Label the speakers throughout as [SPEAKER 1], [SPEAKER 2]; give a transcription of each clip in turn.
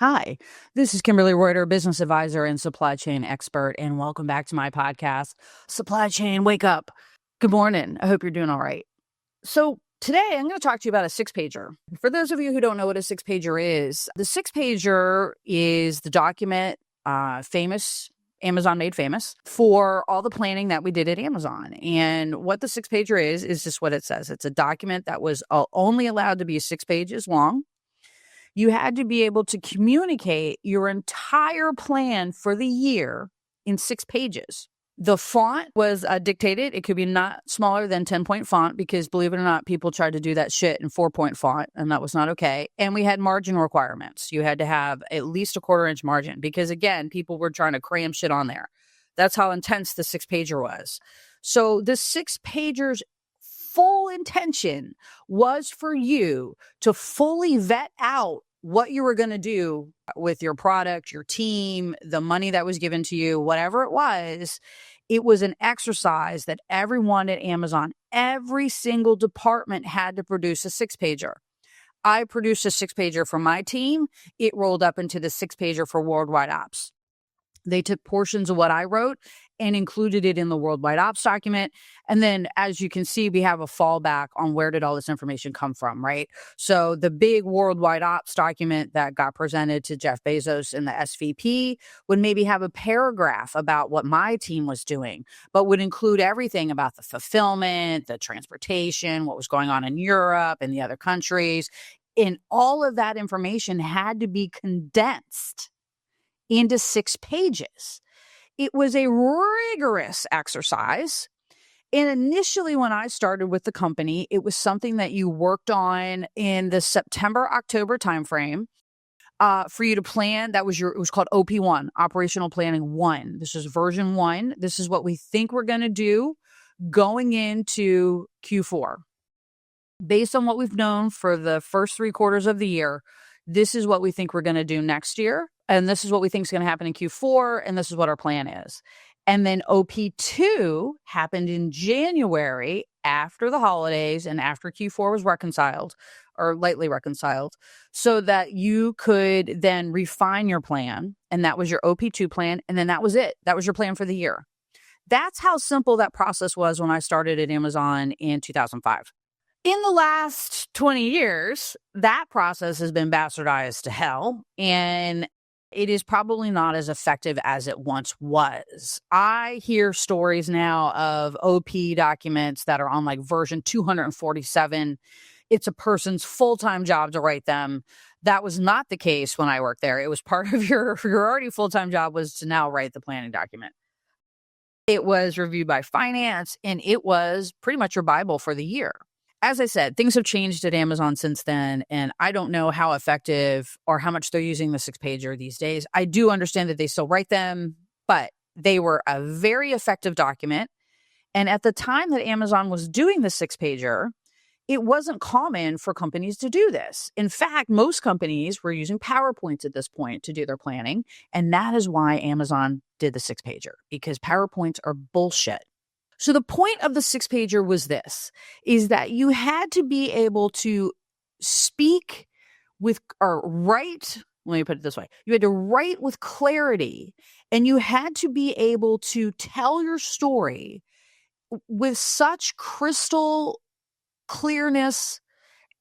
[SPEAKER 1] Hi, this is Kimberly Reuter, business advisor and supply chain expert, and welcome back to my podcast, Supply Chain Wake Up. Good morning. I hope you're doing all right. So today I'm going to talk to you about a six-pager. For those of you who don't know what a six-pager is, the six-pager is the document Amazon made famous for all the planning that we did at Amazon. And what the six-pager is just what it says. It's a document that was only allowed to be 6 pages long. You had to be able to communicate your entire plan for the year in 6 pages. The font was dictated. It could be not smaller than 10-point font because, believe it or not, people tried to do that shit in 4-point font, and that was not okay. And we had margin requirements. You had to have at least a 1/4-inch margin because, again, people were trying to cram shit on there. That's how intense the 6-pager was. So the 6-pager's full intention was for you to fully vet out what you were going to do with your product, your team, the money that was given to you, whatever it was. It was an exercise that everyone at Amazon, every single department had to produce a 6-pager. I produced a 6-pager for my team. It rolled up into the 6-pager for worldwide ops. They took portions of what I wrote and included it in the worldwide ops document. And then, as you can see, we have a fallback on where did all this information come from, right? So the big worldwide ops document that got presented to Jeff Bezos and the SVP would maybe have a paragraph about what my team was doing, but would include everything about the fulfillment, the transportation, what was going on in Europe and the other countries. And all of that information had to be condensed into 6 pages. It was a rigorous exercise. And initially, when I started with the company, it was something that you worked on in the September-October timeframe for you to plan. It was called OP1, Operational Planning 1. This is version 1. This is what we think we're going to do going into Q4. Based on what we've known for the first 3 quarters of the year, this is what we think we're going to do next year. And this is what we think is going to happen in Q4. And this is what our plan is. And then OP2 happened in January after the holidays and after Q4 was reconciled or lightly reconciled so that you could then refine your plan. And that was your OP2 plan. And then that was it. That was your plan for the year. That's how simple that process was when I started at Amazon in 2005. In the last 20 years, that process has been bastardized to hell, and it is probably not as effective as it once was. I hear stories now of OP documents that are on like version 247. It's a person's full-time job to write them. That was not the case when I worked there. It was part of your already full-time job was to now write the planning document. It was reviewed by finance, and it was pretty much your Bible for the year. As I said, things have changed at Amazon since then, and I don't know how effective or how much they're using the 6-pager these days. I do understand that they still write them, but they were a very effective document. And at the time that Amazon was doing the 6-pager, it wasn't common for companies to do this. In fact, most companies were using PowerPoints at this point to do their planning, and that is why Amazon did the 6-pager, because PowerPoints are bullshit. So the point of the 6-pager was this, is that you had to be able to speak with or write, let me put it this way. You had to write with clarity, and you had to be able to tell your story with such crystal clearness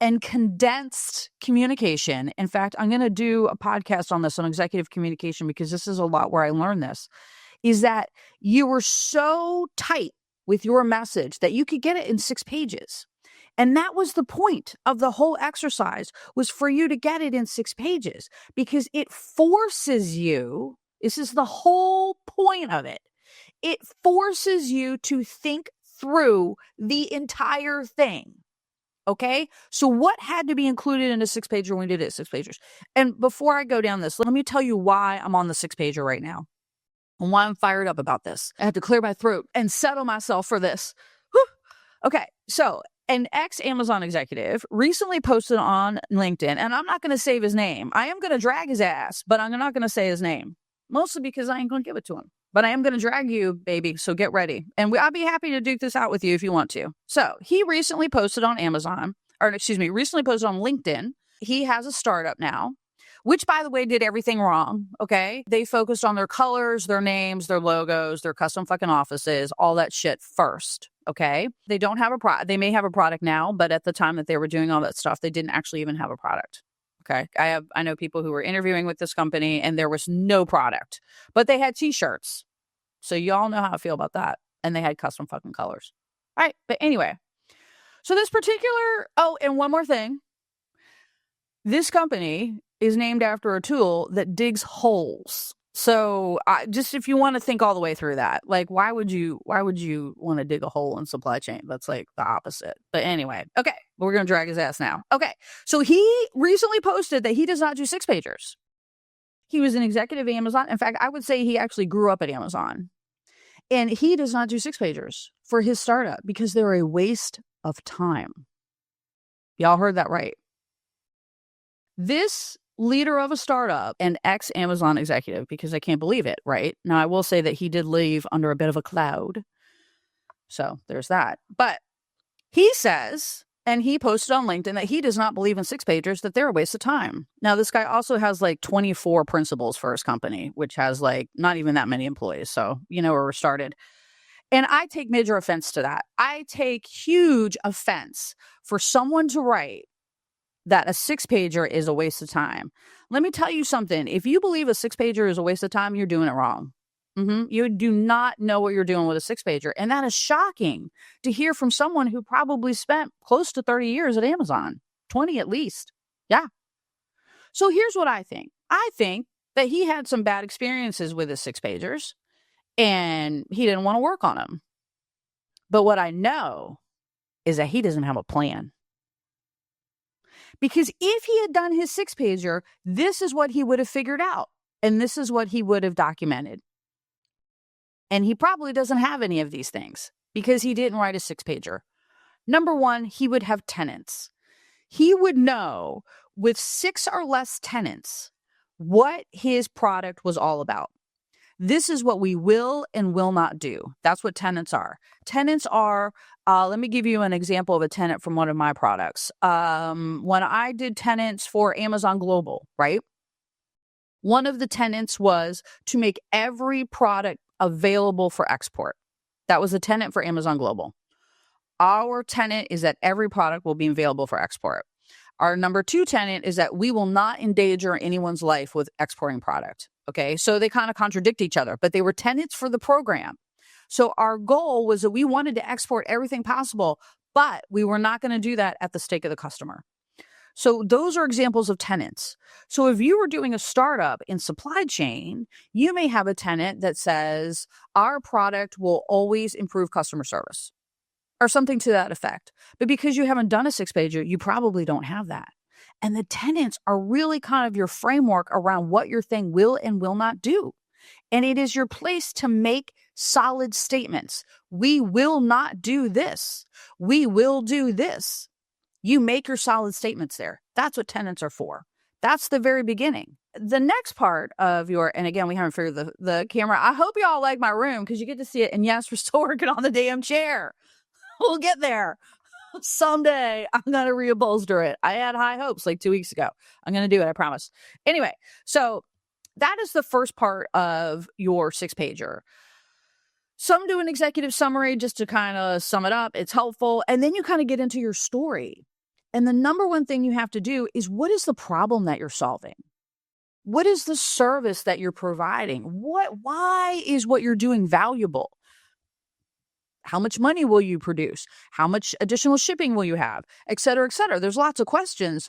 [SPEAKER 1] and condensed communication. In fact, I'm going to do a podcast on this, on executive communication, because this is a lot where I learned this, is that you were so tight with your message that you could get it in 6 pages. And that was the point of the whole exercise, was for you to get it in 6 pages, because it forces you, this is the whole point of it, it forces you to think through the entire thing. Okay? So what had to be included in a 6-pager when we did it 6 pagers? And before I go down this, let me tell you why I'm on the 6-pager right now. And why I'm fired up about this. I have to clear my throat and settle myself for this. Whew. Okay, so an ex-Amazon executive recently posted on LinkedIn, and I'm not going to save his name. I am going to drag his ass, but I'm not going to say his name. Mostly because I ain't going to give it to him. But I am going to drag you, baby, so get ready. And I'll be happy to duke this out with you if you want to. So he recently posted on LinkedIn. He has a startup now which, by the way, did everything wrong. Okay. They focused on their colors, their names, their logos, their custom fucking offices, all that shit first. Okay. They don't have a product. They may have a product now, but at the time that they were doing all that stuff, they didn't actually even have a product. Okay. I know people who were interviewing with this company and there was no product, but they had t-shirts. So y'all know how I feel about that. And they had custom fucking colors. All right. But anyway, so this particular, oh, and one more thing. This company is named after a tool that digs holes. So just if you want to think all the way through that, like, why would you want to dig a hole in supply chain? That's like the opposite. But anyway, okay, we're going to drag his ass now. Okay. So he recently posted that he does not do 6-pagers. He was an executive at Amazon. In fact, I would say he actually grew up at Amazon. And he does not do 6-pagers for his startup because they're a waste of time. Y'all heard that right. This leader of a startup and ex-Amazon executive, because I can't believe it, right? Now, I will say that he did leave under a bit of a cloud. So there's that. But he says, and he posted on LinkedIn, that he does not believe in 6-pagers, that they're a waste of time. Now, this guy also has like 24 principals for his company, which has like not even that many employees. So you know where we're started. And I take major offense to that. I take huge offense for someone to write that a 6-pager is a waste of time. Let me tell you something. If you believe a 6-pager is a waste of time, you're doing it wrong. You do not know what you're doing with a 6-pager. And that is shocking to hear from someone who probably spent close to 30 years at Amazon, 20 at least. Yeah. So here's what I think. I think that he had some bad experiences with his 6-pagers and he didn't want to work on them. But what I know is that he doesn't have a plan. Because if he had done his 6-pager, this is what he would have figured out. And this is what he would have documented. And he probably doesn't have any of these things because he didn't write a 6-pager. Number one, he would have tenants. He would know with 6 or less tenants what his product was all about. This is what we will and will not do. That's what tenants are. Tenants are, let me give you an example of a tenant from one of my products. When I did tenants for Amazon Global, right? One of the tenants was to make every product available for export. That was a tenant for Amazon Global. Our tenant is that every product will be available for export. Our number 2 tenant is that we will not endanger anyone's life with exporting product. Okay, so they kind of contradict each other, but they were tenants for the program. So our goal was that we wanted to export everything possible, but we were not going to do that at the stake of the customer. So those are examples of tenants. So if you were doing a startup in supply chain, you may have a tenant that says, our product will always improve customer service or something to that effect. But because you haven't done a 6-pager, you probably don't have that. And the tenants are really kind of your framework around what your thing will and will not do. And it is your place to make solid statements. We will not do this. We will do this. You make your solid statements there. That's what tenants are for. That's the very beginning. The next part of your, and again, we haven't figured the camera. I hope y'all like my room because you get to see it. And yes, we're still working on the damn chair. We'll get there. Someday I'm going to reupholster it. I had high hopes like 2 weeks ago. I'm going to do it. I promise. Anyway, so that is the first part of your 6-pager. Some do an executive summary just to kind of sum it up. It's helpful. And then you kind of get into your story. And the number one thing you have to do is, what is the problem that you're solving? What is the service that you're providing? Why is what you're doing valuable? How much money will you produce? How much additional shipping will you have? Et cetera, et cetera. There's lots of questions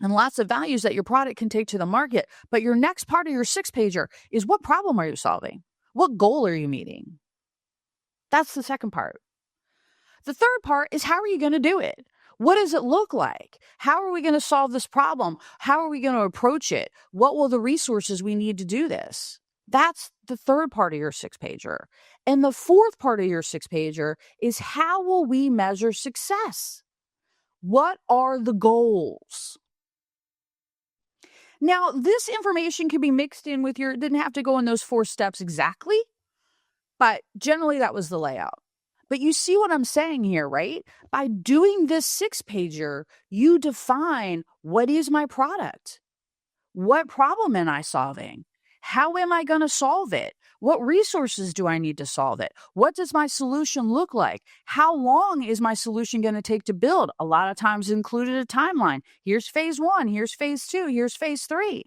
[SPEAKER 1] and lots of values that your product can take to the market. But your next part of your 6-pager is, what problem are you solving? What goal are you meeting? That's the second part. The third part is, how are you going to do it? What does it look like? How are we going to solve this problem? How are we going to approach it? What will the resources we need to do this? That's the third part of your 6-pager. And the fourth part of your 6-pager is, how will we measure success? What are the goals? Now, this information can be mixed in with it didn't have to go in those 4 steps exactly, but generally that was the layout. But you see what I'm saying here, right? By doing this 6-pager, you define, what is my product? What problem am I solving? How am I going to solve it? What resources do I need to solve it? What does my solution look like? How long is my solution going to take to build? A lot of times included a timeline. Here's phase 1, here's phase 2, here's phase 3.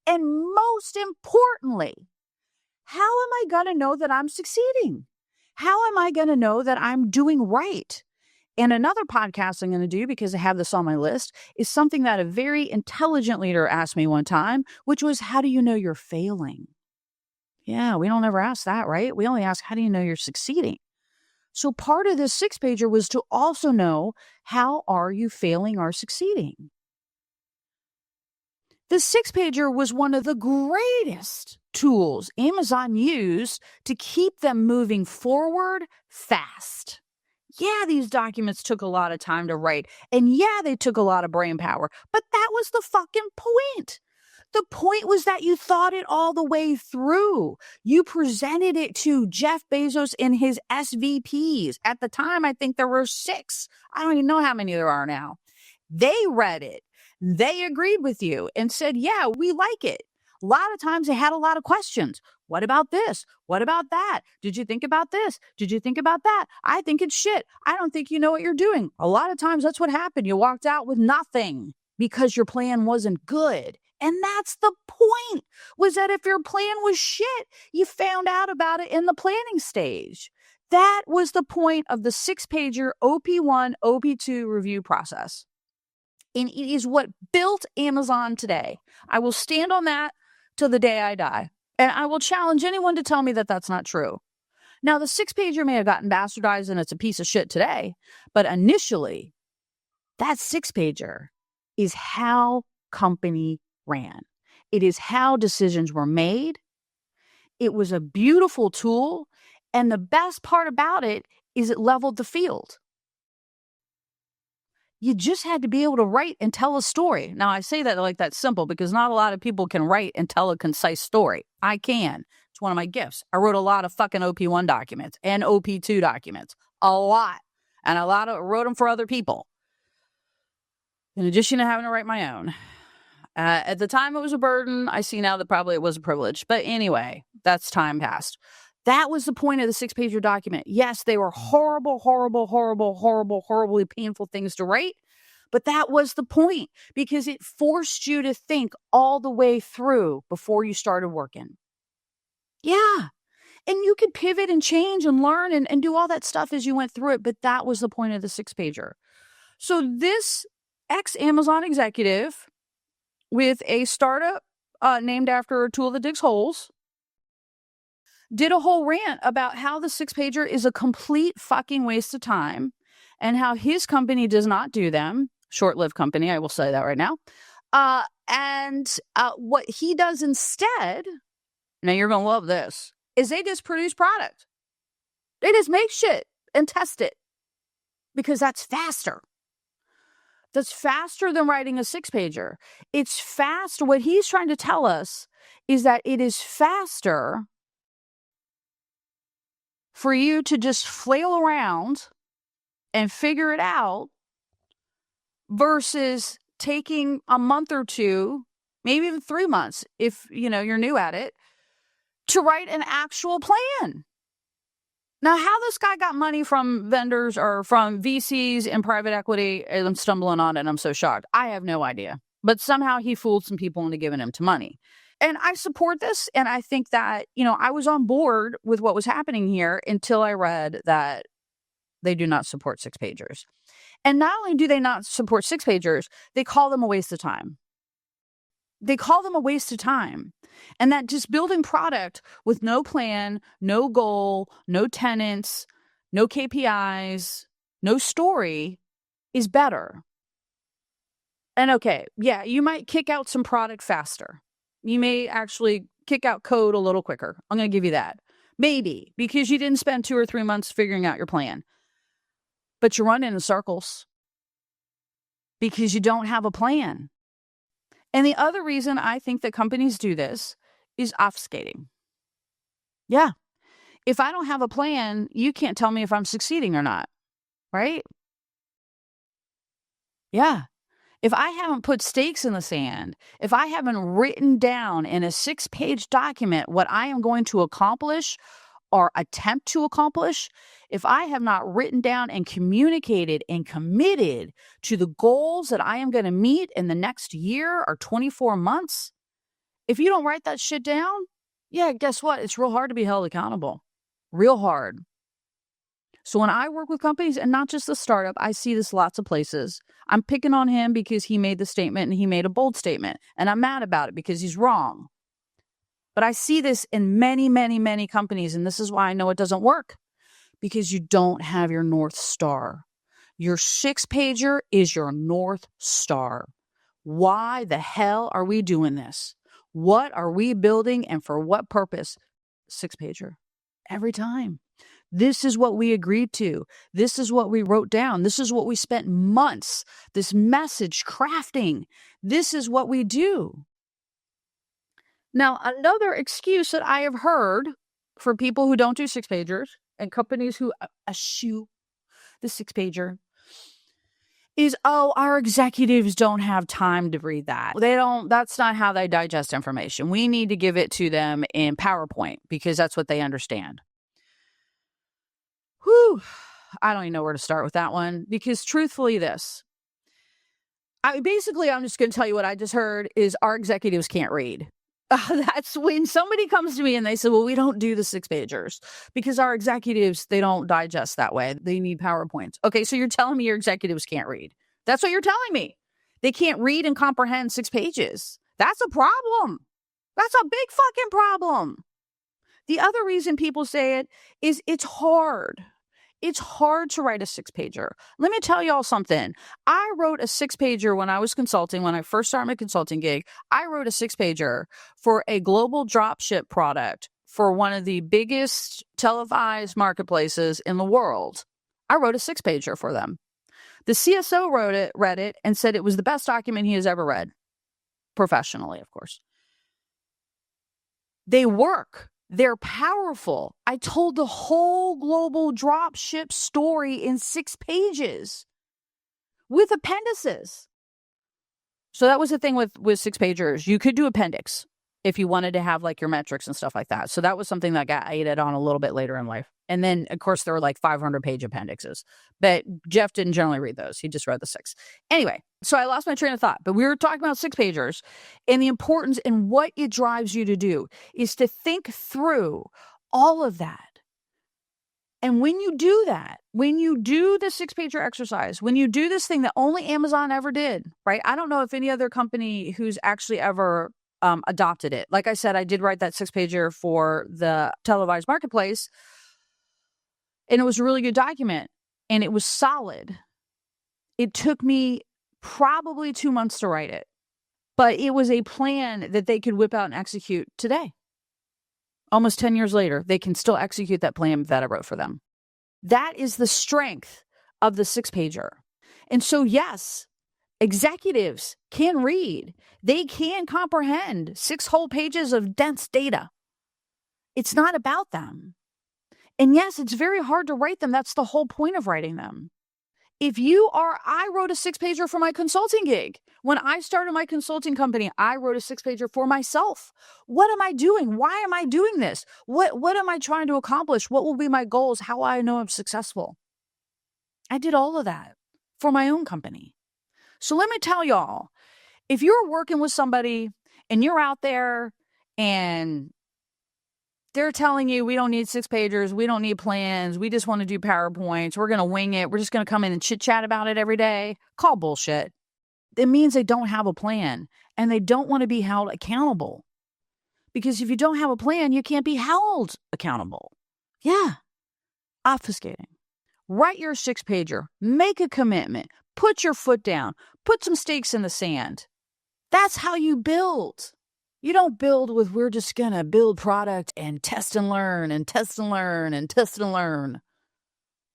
[SPEAKER 1] And most importantly, how am I going to know that I'm succeeding? How am I going to know that I'm doing right? And another podcast I'm going to do, because I have this on my list, is something that a very intelligent leader asked me one time, which was, how do you know you're failing? Yeah, we don't ever ask that, right? We only ask, how do you know you're succeeding? So part of this 6-pager was to also know, how are you failing or succeeding? The 6-pager was one of the greatest tools Amazon used to keep them moving forward fast. Yeah, these documents took a lot of time to write, and yeah, they took a lot of brain power, but that was the fucking point. The point was that you thought it all the way through. You presented it to Jeff Bezos and his SVPs. At the time, I think there were 6. I don't even know how many there are now. They read it. They agreed with you and said, yeah, we like it. A lot of times they had a lot of questions. What about this? What about that? Did you think about this? Did you think about that? I think it's shit. I don't think you know what you're doing. A lot of times that's what happened. You walked out with nothing because your plan wasn't good. And that's the point, was that if your plan was shit, you found out about it in the planning stage. That was the point of the 6-pager OP1, OP2 review process. And it is what built Amazon today. I will stand on that till the day I die. And I will challenge anyone to tell me that that's not true. Now, the 6-pager may have gotten bastardized and it's a piece of shit today, but initially, that 6-pager is how company ran. It is how decisions were made. It was a beautiful tool. And the best part about it is it leveled the field. You just had to be able to write and tell a story. Now, I say that like that's simple because not a lot of people can write and tell a concise story. I can. It's one of my gifts. I wrote a lot of fucking OP1 documents and OP2 documents. A lot. And wrote them for other people. In addition to having to write my own. At the time, it was a burden. I see now that probably it was a privilege. But anyway, that's time past. That was the point of the 6-pager document. Yes, they were horrible, horribly painful things to write. But that was the point, because it forced you to think all the way through before you started working. Yeah. And you could pivot and change and learn and do all that stuff as you went through it. But that was the point of the 6-pager. So this ex-Amazon executive with a startup named after a tool that digs holes did a whole rant about how the 6-pager is a complete fucking waste of time and how his company does not do them. Short-lived company, I will say that right now. And what he does instead, now you're going to love this, is they just produce product. They just make shit and test it because that's faster. That's faster than writing a 6-pager. It's fast. What he's trying to tell us is that it is faster for you to just flail around and figure it out versus taking a month or 2, maybe even 3 months, if you're new at it, to write an actual plan. Now, how this guy got money from vendors or from VCs and private equity, I'm stumbling on it and I'm so shocked. I have no idea. But somehow he fooled some people into giving him to money. And I support this. And I think that, I was on board with what was happening here until I read that they do not support 6-pagers. And not only do they not support 6-pagers, they call them a waste of time. They call them a waste of time. And that just building product with no plan, no goal, no tenants, no KPIs, no story is better. And okay, yeah, you might kick out some product faster. You may actually kick out code a little quicker. I'm going to give you that. Maybe, because you didn't spend 2 or 3 months figuring out your plan. But you're running in circles because you don't have a plan. And the other reason I think that companies do this is obfuscating. Yeah. If I don't have a plan, you can't tell me if I'm succeeding or not. Right? Yeah. if I haven't put stakes in the sand, if I haven't written down in a 6-page document what I am going to accomplish or attempt to accomplish, if I have not written down and communicated and committed to the goals that I am going to meet in the next year or 24 months, if you don't write that shit down, yeah, guess what? It's real hard to be held accountable. Real hard. So when I work with companies, and not just the startup, I see this lots of places. I'm picking on him because he made the statement and he made a bold statement. And I'm mad about it because he's wrong. But I see this in many, many, many companies. And this is why I know it doesn't work. Because you don't have your North Star. Your 6-pager is your North Star. Why the hell are we doing this? What are we building and for what purpose? 6-pager. Every time. This is what we agreed to. This is what we wrote down. This is what we spent months, this message crafting. This is what we do. Now, another excuse that I have heard for people who don't do 6-pagers and companies who eschew the 6-pager is, oh, our executives don't have time to read that. That's not how they digest information. We need to give it to them in PowerPoint because that's what they understand. Whew. I don't even know where to start with that one because truthfully I'm just going to tell you what I just heard is our executives can't read. That's when somebody comes to me and they say, well, we don't do the 6-pagers because our executives, they don't digest that way. They need PowerPoints. Okay, so you're telling me your executives can't read. That's what you're telling me. They can't read and comprehend 6 pages. That's a problem. That's a big fucking problem. The other reason people say it is it's hard. It's hard to write a 6-pager. Let me tell y'all something. I wrote a 6-pager when I was consulting, when I first started my consulting gig. I wrote a 6-pager for a global dropship product for one of the biggest televised marketplaces in the world. I wrote a 6-pager for them. The CSO read it, and said it was the best document he has ever read. Professionally, of course. They work. They're powerful. I told the whole global dropship story in 6 pages with appendices. So that was the thing with 6-pagers. You could do appendix if you wanted to have like your metrics and stuff like that. So that was something that got added on a little bit later in life. And then, of course, there were like 500-page appendixes. But Jeff didn't generally read those. He just read the 6. Anyway, so I lost my train of thought. But we were talking about 6-pagers and the importance and what it drives you to do is to think through all of that. And when you do that, when you do the 6-pager exercise, when you do this thing that only Amazon ever did, right? I don't know if any other company who's actually ever adopted it. Like I said, I did write that 6-pager for the televised marketplace. And it was a really good document. And it was solid. It took me probably 2 months to write it. But it was a plan that they could whip out and execute today. Almost 10 years later, they can still execute that plan that I wrote for them. That is the strength of the 6-pager. And so, yes, executives can read. They can comprehend 6 whole pages of dense data. It's not about them. And yes, it's very hard to write them. That's the whole point of writing them. I wrote a 6-pager for my consulting gig. When I started my consulting company, I wrote a 6-pager for myself. What am I doing? Why am I doing this? What am I trying to accomplish? What will be my goals? How I know I'm successful? I did all of that for my own company. So let me tell y'all, if you're working with somebody and you're out there and they're telling you we don't need 6-pagers, we don't need plans, we just want to do PowerPoints, we're going to wing it, we're just going to come in and chit-chat about it every day, call bullshit. It means they don't have a plan and they don't want to be held accountable. Because if you don't have a plan, you can't be held accountable. Yeah. Obfuscating. Write your 6-pager, make a commitment, put your foot down, put some stakes in the sand. That's how you build. You don't build with, we're just going to build product and test and learn and test and learn and test and learn.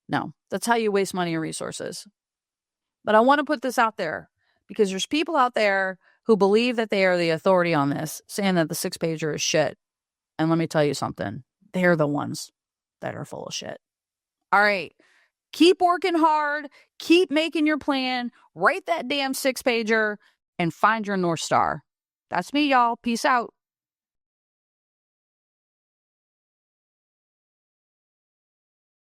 [SPEAKER 1] No, that's how you waste money and resources. But I want to put this out there because there's people out there who believe that they are the authority on this, saying that the 6-pager is shit. And let me tell you something. They're the ones that are full of shit. All right. Keep working hard, keep making your plan, write that damn 6-pager, and find your North Star. That's me, y'all. Peace out.